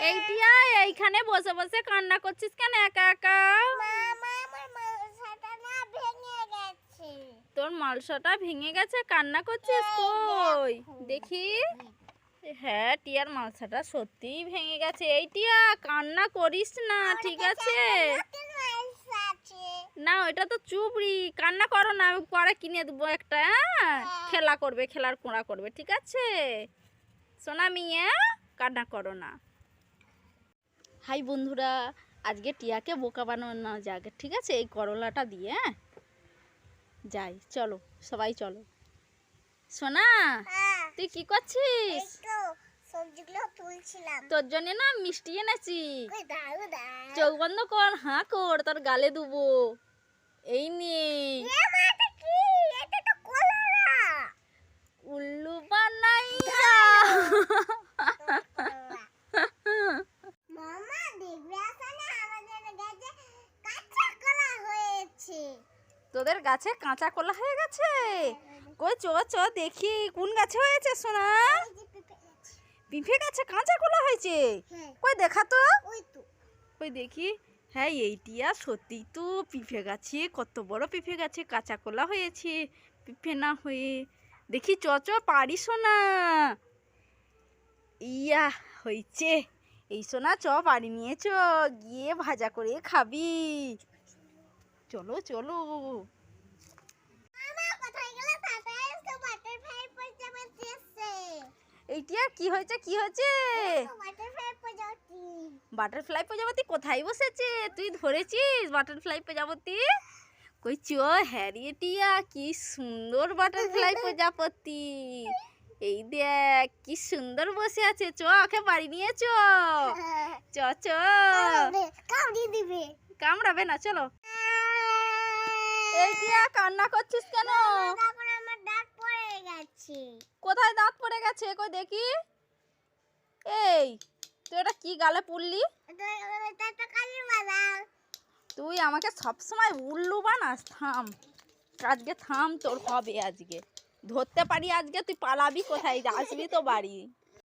এই টিয়া এইখানে বসে বসে কান্না করছিস কেন একা একা? তোর মালসাটা ভেঙে গেছে, কান্না করছিস? কই দেখি। হ্যাঁ, টিয়ার মালসাটা সত্যিই ভেঙে গেছে। এই টিয়া কান্না করিস না, ঠিক আছে? না, ওইটা তো চুবড়ি। কান্না করো না, আমি পরে কিনে দেবো একটা। হ্যাঁ, খেলা করবে, খেলার কোঁড়া করবে, ঠিক আছে? সোনা মিয়া, কান্না করো না। হাই বন্ধুরা, আজকে টিয়াকে বোকা বানানো যাক, ঠিক আছে? এই করলাটা দিয়ে। হ্যাঁ, যাই, চলো সবাই চলো। সোনা, তুই কি করছিস? সবজিগুলো তুলছিলাম। তোর জন্য না মিষ্টি এনেছি। চোখ বন্ধ কর, হাঁ কর, তোর গালে দেবো। এই নে। উল্লু বানাই তোদের গাছে কাঁচা কলা হয়ে গেছে? কই চ চ দেখি কোন গাছে হয়েছে সোনা? পিঁপে গাছে কাঁচা কলা হয়েছে? কই দেখা তো। কই দেখি। হ্যাঁ, এইটিয়া সত্যি তো পিঁপে গাছে, কত বড় পিঁপে গাছে কাঁচা কলা হয়েছে, পিঁপে না হয়ে। দেখি চ চ পারি সোনা। ইয়া হয়েছে। এই সোনা চ বাড়ি নিয়ে চ, গিয়ে ভাজা করে খাবি। চলো চলো। এইটিয়া কি হয়েছে, কি হয়েছে? বাটারফ্লাই প্রজাপতি কোথায় বসেছে? তুই ধরেছিস বাটারফ্লাই প্রজাপতি? কই চ। হ্যাঁ রে টিয়া, কি সুন্দর বাটারফ্লাই প্রজাপতি। এই দেখ কি সুন্দর বসে আছে। চ ওকে বাড়ি নিয়ে চ। চ চ। কামড়াবে না, চলো। এই টিয়া কান্না করছিস কেন? কোথায় দাঁত পড়ে গেছে? কই দেখি। এই তুই এটা কি গালে পুড়লি? তুই আমাকে সবসময় উল্লু বানাস। থাম, আজকে থাম, তোর হবে আজকে। ধরতে পারি আজকে, তুই পালাবি কোথায়? আসবি তো বাড়ি।